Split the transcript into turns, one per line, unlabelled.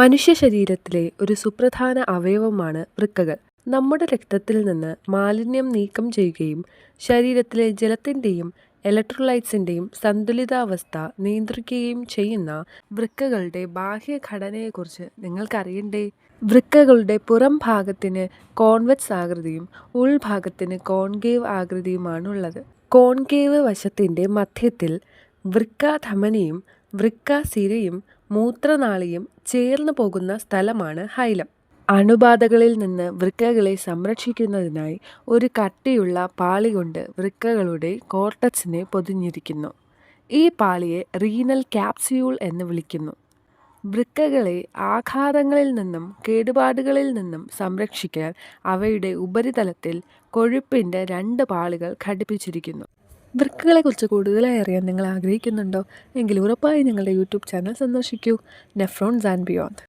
മനുഷ്യ ശരീരത്തിലെ ഒരു സുപ്രധാന അവയവമാണ് വൃക്കകൾ. നമ്മുടെ രക്തത്തിൽ നിന്ന് മാലിന്യം നീക്കം ചെയ്യുകയും ശരീരത്തിലെ ജലത്തിൻ്റെയും ഇലക്ട്രോലൈറ്റ്സിൻ്റെയും സന്തുലിതാവസ്ഥ നിയന്ത്രിക്കുകയും ചെയ്യുന്ന വൃക്കകളുടെ ബാഹ്യഘടനയെക്കുറിച്ച് നിങ്ങൾക്കറിയണ്ടേ? വൃക്കകളുടെ പുറം ഭാഗത്തിന് കോൺവെക്സ് ആകൃതിയും ഉൾഭാഗത്തിന് കോൺകേവ് ആകൃതിയുമാണുള്ളത്. കോൺകേവ് വശത്തിൻ്റെ മധ്യത്തിൽ വൃക്കാധമനിയും വൃക്കാസിരയും മൂത്രനാളിയും ചേർന്ന് പോകുന്ന സ്ഥലമാണ് ഹൈലം. അണുബാധകളിൽ നിന്ന് വൃക്കകളെ സംരക്ഷിക്കുന്നതിനായി ഒരു കട്ടിയുള്ള പാളി കൊണ്ട് വൃക്കകളുടെ കോർട്ടക്സിനെ പൊതിഞ്ഞിരിക്കുന്നു. ഈ പാളിയെ റീനൽ ക്യാപ്സ്യൂൾ എന്ന് വിളിക്കുന്നു. വൃക്കകളെ ആഘാതങ്ങളിൽ നിന്നും കേടുപാടുകളിൽ നിന്നും സംരക്ഷിക്കാൻ അവയുടെ ഉപരിതലത്തിൽ കൊഴുപ്പിൻ്റെ 2 പാളികൾ ഘടിപ്പിച്ചിരിക്കുന്നു. വൃക്കകളെക്കുറിച്ച് കൂടുതലായി അറിയാൻ നിങ്ങൾ ആഗ്രഹിക്കുന്നുണ്ടോ? എങ്കിൽ ഉറപ്പായും ഞങ്ങളുടെ യൂട്യൂബ് ചാനൽ സന്ദർശിക്കൂ. Nephrons and beyond.